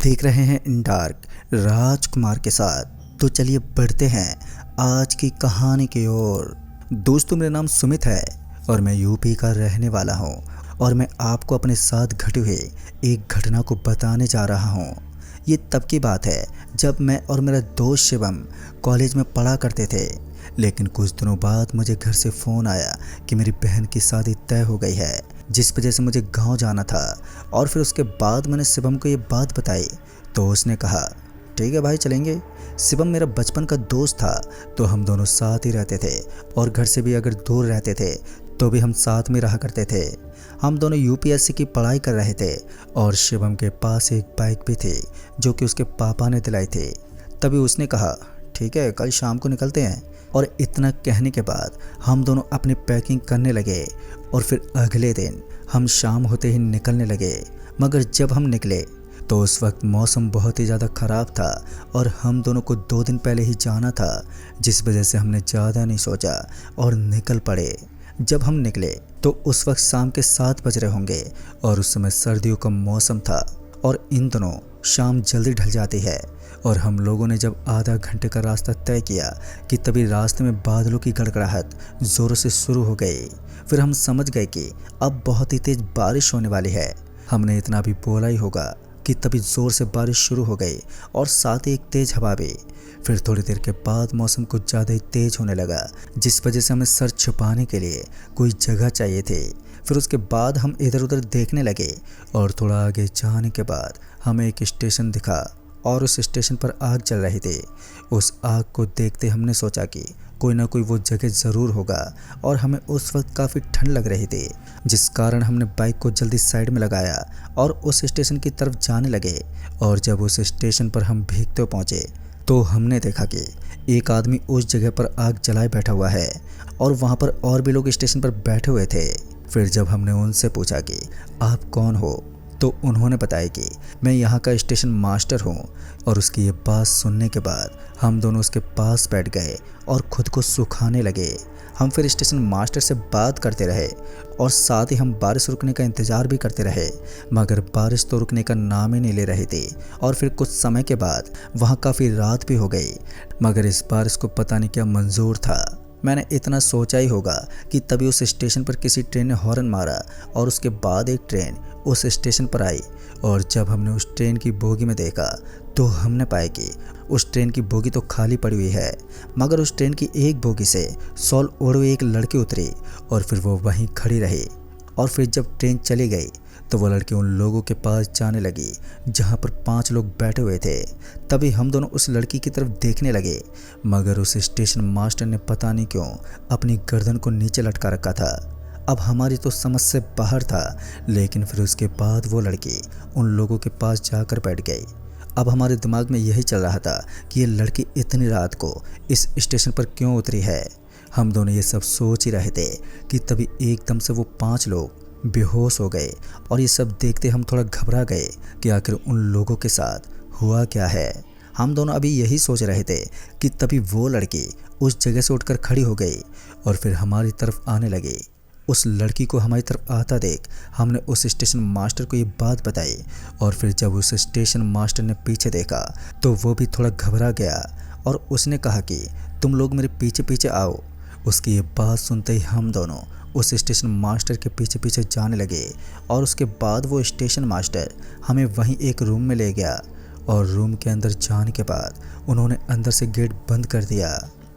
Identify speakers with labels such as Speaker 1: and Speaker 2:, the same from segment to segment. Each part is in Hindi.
Speaker 1: देख रहे हैं इन डार्क राजकुमार के साथ। तो चलिए बढ़ते हैं आज की कहानी की ओर। दोस्तों, मेरा नाम सुमित है और मैं यूपी का रहने वाला हूँ और मैं आपको अपने साथ घटे हुए एक घटना को बताने जा रहा हूँ। ये तब की बात है जब मैं और मेरा दोस्त शिवम कॉलेज में पढ़ा करते थे। लेकिन कुछ दिनों बाद मुझे घर से फ़ोन आया कि मेरी बहन की शादी तय हो गई है, जिस वजह से मुझे गांव जाना था। और फिर उसके बाद मैंने शिवम को ये बात बताई तो उसने कहा, ठीक है भाई चलेंगे। शिवम मेरा बचपन का दोस्त था, तो हम दोनों साथ ही रहते थे और घर से भी अगर दूर रहते थे तो भी हम साथ में रहा करते थे। हम दोनों यूपीएससी की पढ़ाई कर रहे थे और शिवम के पास एक बाइक भी थी जो कि उसके पापा ने दिलाई थी। तभी उसने कहा, ठीक है कल शाम को निकलते हैं। और इतना कहने के बाद हम दोनों अपनी पैकिंग करने लगे और फिर अगले दिन हम शाम होते ही निकलने लगे। मगर जब हम निकले तो उस वक्त मौसम बहुत ही ज़्यादा ख़राब था और हम दोनों को 2 दिन पहले ही जाना था, जिस वजह से हमने ज़्यादा नहीं सोचा और निकल पड़े। जब हम निकले तो उस वक्त शाम के 7 बज रहे होंगे और उस समय सर्दियों का मौसम था और इन दिनों शाम जल्दी ढल जाती है। और हम लोगों ने जब आधा घंटे का रास्ता तय किया कि तभी रास्ते में बादलों की गड़गड़ाहट ज़ोरों से शुरू हो गई। फिर हम समझ गए कि अब बहुत ही तेज़ बारिश होने वाली है। हमने इतना भी बोला ही होगा कि तभी ज़ोर से बारिश शुरू हो गई और साथ ही एक तेज़ हवा भी। फिर थोड़ी देर के बाद मौसम कुछ ज़्यादा ही तेज़ होने लगा, जिस वजह से हमें सर छुपाने के लिए कोई जगह चाहिए थी। फिर उसके बाद हम इधर उधर देखने लगे और थोड़ा आगे जाने के बाद हमें एक स्टेशन दिखा और उस स्टेशन पर आग जल रही थी। उस आग को देखते हमने सोचा कि कोई ना कोई वो जगह ज़रूर होगा और हमें उस वक्त काफ़ी ठंड लग रही थी, जिस कारण हमने बाइक को जल्दी साइड में लगाया और उस स्टेशन की तरफ जाने लगे। और जब उस स्टेशन पर हम भीगते पहुँचे तो हमने देखा कि एक आदमी उस जगह पर आग जलाए बैठा हुआ है और वहाँ पर और भी लोग स्टेशन पर बैठे हुए थे। फिर जब हमने उनसे पूछा कि आप कौन हो, तो उन्होंने बताया कि मैं यहाँ का स्टेशन मास्टर हूँ। और उसकी ये बात सुनने के बाद हम दोनों उसके पास बैठ गए और खुद को सुखाने लगे। हम फिर स्टेशन मास्टर से बात करते रहे और साथ ही हम बारिश रुकने का इंतज़ार भी करते रहे, मगर बारिश तो रुकने का नाम ही नहीं ले रही थी। और फिर कुछ समय के बाद वहाँ काफ़ी रात भी हो गई, मगर इस बारिश को पता नहीं क्या मंजूर था। मैंने इतना सोचा ही होगा कि तभी उस स्टेशन पर किसी ट्रेन ने हॉर्न मारा और उसके बाद एक ट्रेन उस स्टेशन पर आई। और जब हमने उस ट्रेन की बोगी में देखा तो हमने पाया कि उस ट्रेन की बोगी तो खाली पड़ी हुई है, मगर उस ट्रेन की एक बोगी से शॉल ओढ़े हुए एक लड़की उतरी और फिर वो वहीं खड़ी रही। और फिर जब ट्रेन चली गई तो वो लड़की उन लोगों के पास जाने लगी जहाँ पर 5 लोग बैठे हुए थे। तभी हम दोनों उस लड़की की तरफ देखने लगे, मगर उस स्टेशन मास्टर ने पता नहीं क्यों अपनी गर्दन को नीचे लटका रखा था। अब हमारी तो समझ से बाहर था, लेकिन फिर उसके बाद वो लड़की उन लोगों के पास जाकर बैठ गई। अब हमारे दिमाग में यही चल रहा था कि ये लड़की इतनी रात को इस स्टेशन पर क्यों उतरी है। हम दोनों ये सब सोच ही रहे थे कि तभी एकदम से वो 5 लोग बेहोश हो गए। और ये सब देखते हम थोड़ा घबरा गए कि आखिर उन लोगों के साथ हुआ क्या है। हम दोनों अभी यही सोच रहे थे कि तभी वो लड़की उस जगह से उठकर खड़ी हो गई और फिर हमारी तरफ आने लगी। उस लड़की को हमारी तरफ आता देख हमने उस स्टेशन मास्टर को ये बात बताई। और फिर जब उस स्टेशन मास्टर ने पीछे देखा तो वो भी थोड़ा घबरा गया और उसने कहा कि तुम लोग मेरे पीछे पीछे आओ। उसकी ये बात सुनते ही हम दोनों उस स्टेशन मास्टर के पीछे पीछे जाने लगे। और उसके बाद वो स्टेशन मास्टर हमें वहीं एक रूम में ले गया और रूम के अंदर जाने के बाद उन्होंने अंदर से गेट बंद कर दिया।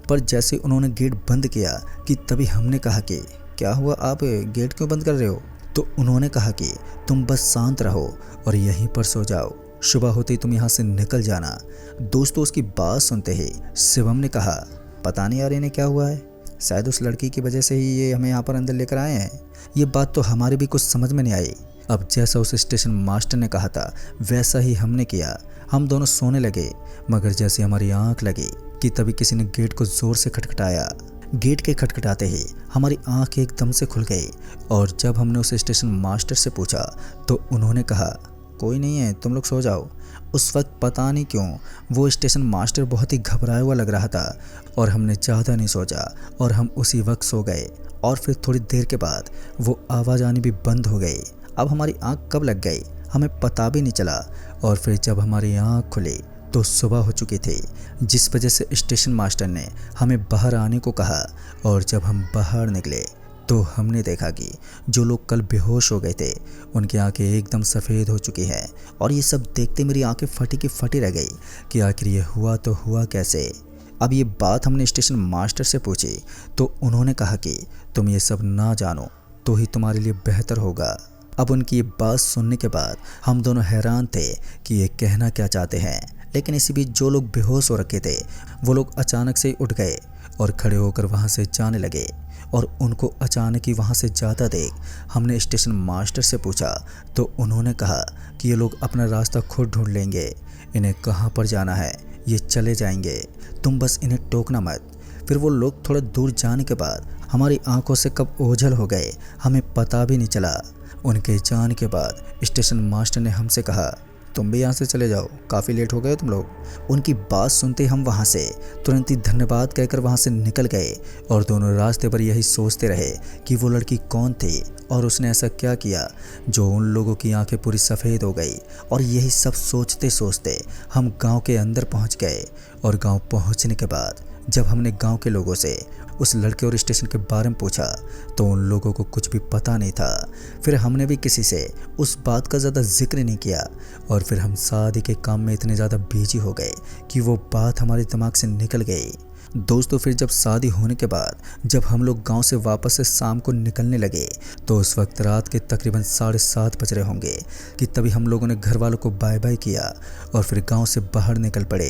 Speaker 1: पर जैसे उन्होंने गेट बंद किया कि तभी हमने कहा कि क्या हुआ, आप गेट क्यों बंद कर रहे हो। तो उन्होंने कहा कि तुम बस शांत रहो और यहीं पर सो जाओ, सुबह होते ही तुम यहाँ से निकल जाना। दोस्तों, उसकी बात सुनते ही शिवम ने कहा, पता नहीं यार इन्हें क्या हुआ है, शायद उस लड़की की वजह से ही ये हमें यहाँ पर अंदर लेकर आए हैं। ये बात तो हमारी भी कुछ समझ में नहीं आई। अब जैसा उस स्टेशन मास्टर ने कहा था वैसा ही हमने किया। हम दोनों सोने लगे, मगर जैसे हमारी आंख लगी कि तभी किसी ने गेट को ज़ोर से खटखटाया। गेट के खटखटाते ही हमारी आंख एकदम से खुल गई। और जब हमने उस स्टेशन मास्टर से पूछा तो उन्होंने कहा, कोई नहीं है, तुम लोग सो जाओ। उस वक्त पता नहीं क्यों वो स्टेशन मास्टर बहुत ही घबराया हुआ लग रहा था और हमने ज़्यादा नहीं सोचा और हम उसी वक्त सो गए। और फिर थोड़ी देर के बाद वो आवाज़ आनी भी बंद हो गई। अब हमारी आंख कब लग गई हमें पता भी नहीं चला। और फिर जब हमारी आँख खुली तो सुबह हो चुकी थी, जिस वजह से स्टेशन मास्टर ने हमें बाहर आने को कहा। और जब हम बाहर निकले तो हमने देखा कि जो लोग कल बेहोश हो गए थे उनकी आंखें एकदम सफ़ेद हो चुकी हैं। और ये सब देखते मेरी आंखें फटी की फटी रह गई कि आखिर ये हुआ तो हुआ कैसे। अब ये बात हमने स्टेशन मास्टर से पूछी तो उन्होंने कहा कि तुम ये सब ना जानो तो ही तुम्हारे लिए बेहतर होगा। अब उनकी ये बात सुनने के बाद हम दोनों हैरान थे कि ये कहना क्या चाहते हैं। लेकिन इसी बीच जो लोग बेहोश हो रखे थे वो लोग अचानक से उठ गए और खड़े होकर वहाँ से जाने लगे। और उनको अचानक ही वहाँ से जाता देख हमने स्टेशन मास्टर से पूछा तो उन्होंने कहा कि ये लोग अपना रास्ता खुद ढूंढ लेंगे, इन्हें कहाँ पर जाना है ये चले जाएंगे, तुम बस इन्हें टोकना मत। फिर वो लोग थोड़ा दूर जाने के बाद हमारी आंखों से कब ओझल हो गए हमें पता भी नहीं चला। उनके जाने के बाद स्टेशन मास्टर ने हमसे कहा तुम भी यहाँ से चले जाओ, काफ़ी लेट हो गए तुम लोग। उनकी बात सुनते हम वहाँ से तुरंत ही धन्यवाद कहकर वहाँ से निकल गए। और दोनों रास्ते पर यही सोचते रहे कि वो लड़की कौन थी और उसने ऐसा क्या किया जो उन लोगों की आंखें पूरी सफ़ेद हो गई। और यही सब सोचते सोचते हम गांव के अंदर पहुंच गए। और गांव पहुंचने के बाद जब हमने गांव के लोगों से उस लड़के और स्टेशन के बारे में पूछा तो उन लोगों को कुछ भी पता नहीं था। फिर हमने भी किसी से उस बात का ज़्यादा जिक्र नहीं किया। और फिर हम शादी के काम में इतने ज़्यादा बिजी हो गए कि वो बात हमारे दिमाग से निकल गई। दोस्तों फिर जब शादी होने के बाद जब हम लोग गांव से वापस से शाम को निकलने लगे तो उस वक्त रात के तकरीबन 7:30 बज रहे होंगे कि तभी हम लोगों ने घर वालों को बाय बाय किया और फिर गांव से बाहर निकल पड़े।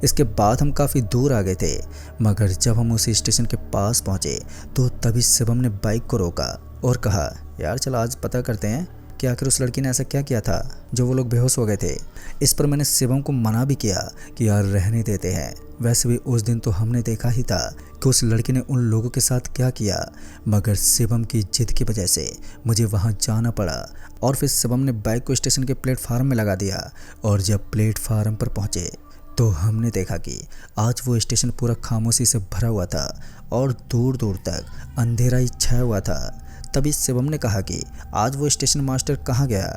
Speaker 1: इसके बाद हम काफ़ी दूर आ गए थे, मगर जब हम उसी स्टेशन के पास पहुंचे तो तभी शिवम ने बाइक को रोका और कहा यार चल आज पता करते हैं कि आखिर उस लड़की ने ऐसा क्या किया था जो वो लोग बेहोश हो गए थे। इस पर मैंने शिवम को मना भी किया कि यार रहने देते हैं, वैसे भी उस दिन तो हमने देखा ही था कि उस लड़की ने उन लोगों के साथ क्या किया। मगर शिवम की जिद की वजह से मुझे वहाँ जाना पड़ा। और फिर शिवम ने बाइक को स्टेशन के प्लेटफार्म में लगा दिया। और जब प्लेटफार्म पर पहुँचे तो हमने देखा कि आज वो स्टेशन पूरा खामोशी से भरा हुआ था और दूर दूर तक अंधेरा ही छाया हुआ था। तभी शिवम ने कहा कि आज वो स्टेशन मास्टर कहाँ गया।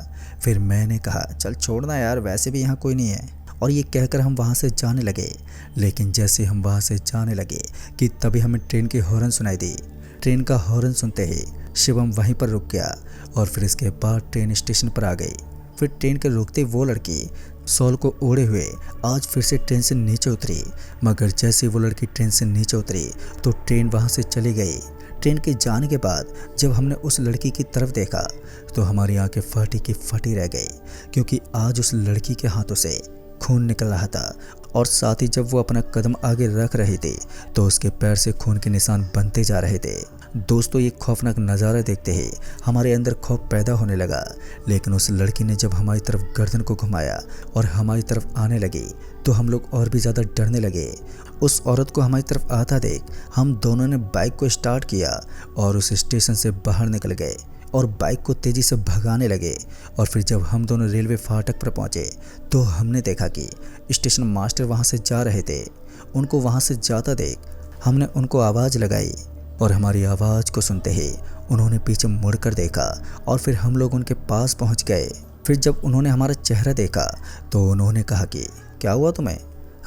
Speaker 1: फिर मैंने कहा चल छोड़ना यार, वैसे भी यहाँ कोई नहीं है। और ये कहकर हम वहाँ से जाने लगे। लेकिन जैसे हम वहाँ से जाने लगे कि तभी हमें ट्रेन की हॉर्न सुनाई दी। ट्रेन का हॉर्न सुनते ही शिवम वहीं पर रुक गया और फिर इसके बाद ट्रेन स्टेशन पर आ गई। फिर ट्रेन के रुकते वो लड़की शॉल को ओढ़े हुए आज फिर से ट्रेन से नीचे उतरी। मगर जैसे वो लड़की ट्रेन से नीचे उतरी तो ट्रेन वहाँ से चली गई। ट्रेन के जाने के बाद जब हमने उस लड़की की तरफ देखा तो हमारी आंखें फटी की फटी रह गई, क्योंकि आज उस लड़की के हाथों से खून निकल रहा था। और साथ ही जब वो अपना कदम आगे रख रही थी तो उसके पैर से खून के निशान बनते जा रहे थे। दोस्तों ये खौफनाक नज़ारा देखते ही हमारे अंदर खौफ पैदा होने लगा। लेकिन उस लड़की ने जब हमारी तरफ गर्दन को घुमाया और हमारी तरफ आने लगी तो हम लोग और भी ज़्यादा डरने लगे। उस औरत को हमारी तरफ आता देख हम दोनों ने बाइक को स्टार्ट किया और उस स्टेशन से बाहर निकल गए और बाइक को तेज़ी से भगाने लगे। और फिर जब हम दोनों रेलवे फाटक पर पहुंचे तो हमने देखा कि स्टेशन मास्टर वहां से जा रहे थे। उनको वहां से जाता देख हमने उनको आवाज़ लगाई और हमारी आवाज़ को सुनते ही उन्होंने पीछे मुड़कर देखा और फिर हम लोग उनके पास पहुंच गए। फिर जब उन्होंने हमारा चेहरा देखा तो उन्होंने कहा कि क्या हुआ तुम्हें।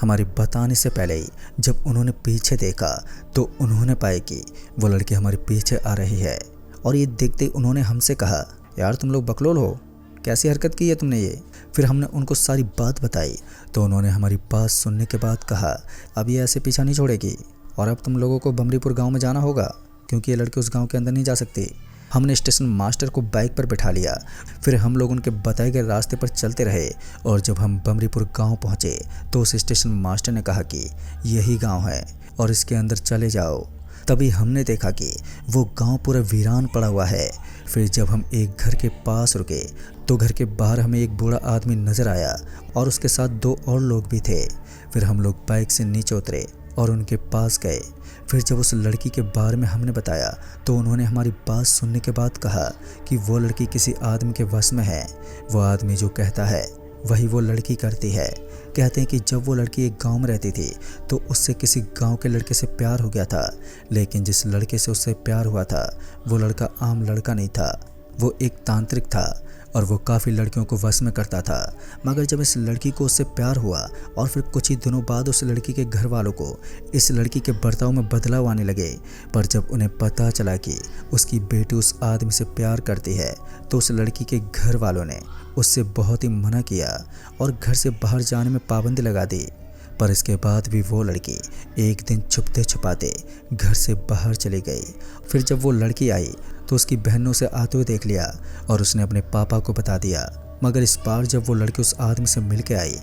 Speaker 1: हमारी बताने से पहले ही जब उन्होंने पीछे देखा तो उन्होंने पाया कि वो लड़की हमारे पीछे आ रही है। और ये देखते उन्होंने हमसे कहा यार तुम लोग बकलोल हो, कैसी हरकत की है तुमने ये। फिर हमने उनको सारी बात बताई तो उन्होंने हमारी बात सुनने के बाद कहा अब ये ऐसे पीछा नहीं छोड़ेगी और अब तुम लोगों को बमरीपुर गांव में जाना होगा, क्योंकि ये लड़की उस गांव के अंदर नहीं जा सकती। हमने स्टेशन मास्टर को बाइक पर बिठा लिया। फिर हम लोग उनके बताए गए रास्ते पर चलते रहे और जब हम बमरीपुर गांव पहुंचे तो उस स्टेशन मास्टर ने कहा कि यही गांव है और इसके अंदर चले जाओ। तभी हमने देखा कि वो गांव पूरा वीरान पड़ा हुआ है। फिर जब हम एक घर के पास रुके तो घर के बाहर हमें एक बूढ़ा आदमी नज़र आया और उसके साथ 2 और लोग भी थे। फिर हम लोग बाइक से नीचे उतरे और उनके पास गए। फिर जब उस लड़की के बारे में हमने बताया तो उन्होंने हमारी बात सुनने के बाद कहा कि वो लड़की किसी आदमी के वश में है। वो आदमी जो कहता है वही वो लड़की करती है। कहते हैं कि जब वो लड़की एक गांव में रहती थी तो उससे किसी गांव के लड़के से प्यार हो गया था, लेकिन जिस लड़के से उससे प्यार हुआ था वो लड़का आम लड़का नहीं था, वो एक तांत्रिक था और वो काफ़ी लड़कियों को वश में करता था। मगर जब इस लड़की को उससे प्यार हुआ और फिर कुछ ही दिनों बाद उस लड़की के घर वालों को इस लड़की के बर्ताव में बदलाव आने लगे। पर जब उन्हें पता चला कि उसकी बेटी उस आदमी से प्यार करती है तो उस लड़की के घर वालों ने उससे बहुत ही मना किया और घर से बाहर जाने में पाबंदी लगा दी। पर इसके बाद भी वो लड़की एक दिन छुपते छुपाते घर से बाहर चली गई। फिर जब वो लड़की आई तो उसकी बहनों से आते हुए देख लिया और उसने अपने पापा को बता दिया। मगर इस बार जब वो लड़की उस आदमी से मिल के आई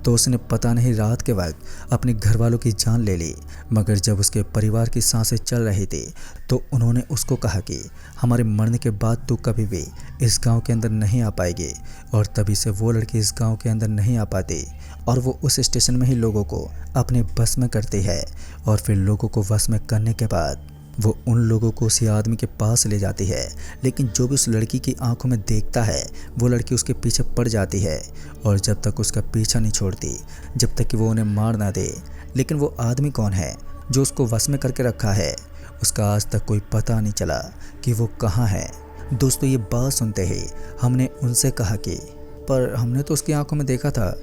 Speaker 1: तो उसने पता नहीं रात के वक्त अपने घर वालों की जान ले ली। मगर जब उसके परिवार की सांसें चल रही थी तो उन्होंने उसको कहा कि हमारे मरने के बाद तू कभी भी इस गांव के अंदर नहीं आ पाएगी। और तभी से वो लड़की इस गांव के अंदर नहीं आ पाती और वो उस स्टेशन में ही लोगों को अपने बस में करती है। और फिर लोगों को वश में करने के बाद वो उन लोगों को उसी आदमी के पास ले जाती है। लेकिन जो भी उस लड़की की आंखों में देखता है वो लड़की उसके पीछे पड़ जाती है और जब तक उसका पीछा नहीं छोड़ती जब तक कि वो उन्हें मार ना दे। लेकिन वो आदमी कौन है जो उसको वश में करके रखा है, उसका आज तक कोई पता नहीं चला कि वो कहाँ है। दोस्तों, ये बात सुनते ही हमने उनसे कहा कि पर हमने तो उसकी आंखों में देखा था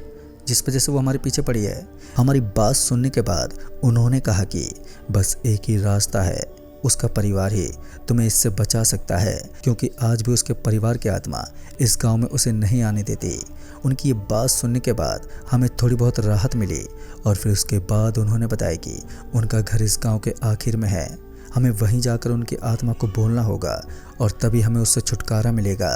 Speaker 1: जिस वजह से वो हमारे पीछे पड़ी है। हमारी बात सुनने के बाद उन्होंने कहा कि बस एक ही रास्ता है, उसका परिवार ही तुम्हें इससे बचा सकता है, क्योंकि आज भी उसके परिवार की आत्मा इस गांव में उसे नहीं आने देती। उनकी ये बात सुनने के बाद हमें थोड़ी बहुत राहत मिली और फिर उसके बाद उन्होंने बताया कि उनका घर इस गांव के आखिर में है। हमें वहीं जाकर उनकी आत्मा को बोलना होगा और तभी हमें उससे छुटकारा मिलेगा।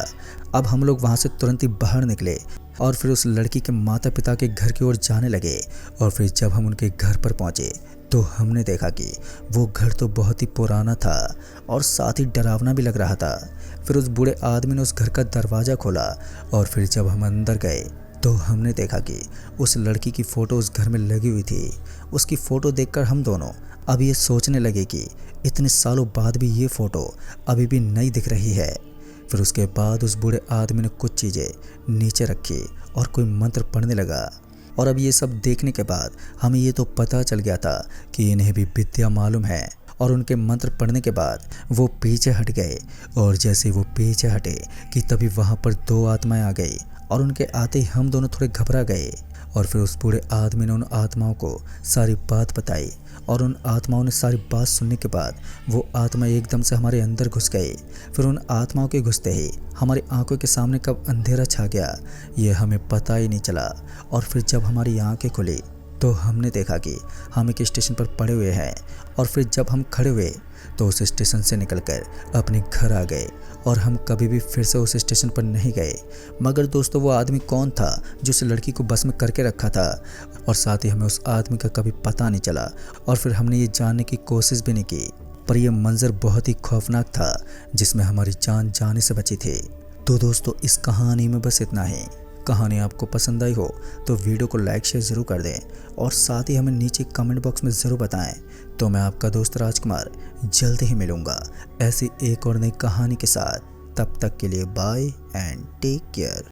Speaker 1: अब हम लोग वहाँ से तुरंत ही बाहर निकले और फिर उस लड़की के माता पिता के घर की ओर जाने लगे। और फिर जब हम उनके घर पर पहुँचे तो हमने देखा कि वो घर तो बहुत ही पुराना था और साथ ही डरावना भी लग रहा था। फिर उस बूढ़े आदमी ने उस घर का दरवाज़ा खोला और फिर जब हम अंदर गए तो हमने देखा कि उस लड़की की फ़ोटो उस घर में लगी हुई थी। उसकी फ़ोटो देखकर हम दोनों अब ये सोचने लगे कि इतने सालों बाद भी ये फ़ोटो अभी भी नई दिख रही है। फिर उसके बाद उस बूढ़े आदमी ने कुछ चीज़ें नीचे रखी और कोई मंत्र पढ़ने लगा। और अब ये सब देखने के बाद हमें ये तो पता चल गया था कि इन्हें भी विद्या मालूम है। और उनके मंत्र पढ़ने के बाद वो पीछे हट गए और जैसे वो पीछे हटे कि तभी वहाँ पर दो आत्माएं आ गई और उनके आते ही हम दोनों थोड़े घबरा गए। और फिर उस बूढ़े आदमी ने उन आत्माओं को सारी बात बताई और उन आत्माओं ने सारी बात सुनने के बाद वो आत्मा एकदम से हमारे अंदर घुस गई। फिर उन आत्माओं के घुसते ही हमारी आंखों के सामने कब अंधेरा छा गया ये हमें पता ही नहीं चला। और फिर जब हमारी आंखें खुली तो हमने देखा कि हम एक स्टेशन पर पड़े हुए हैं। और फिर जब हम खड़े हुए तो उस स्टेशन से निकलकर अपने घर आ गए और हम कभी भी फिर से उस स्टेशन पर नहीं गए। मगर दोस्तों, वो आदमी कौन था जो उस लड़की को बस में करके रखा था और साथ ही हमें उस आदमी का कभी पता नहीं चला। और फिर हमने ये जानने की कोशिश भी नहीं की। पर यह मंजर बहुत ही खौफनाक था जिसमें हमारी जान जाने से बची थी। तो दोस्तों, इस कहानी में बस इतना ही। कहानी आपको पसंद आई हो तो वीडियो को लाइक शेयर ज़रूर कर दें और साथ ही हमें नीचे कमेंट बॉक्स में ज़रूर बताएं। तो मैं आपका दोस्त राजकुमार जल्द ही मिलूँगा ऐसी एक और नई कहानी के साथ। तब तक के लिए बाय एंड टेक केयर।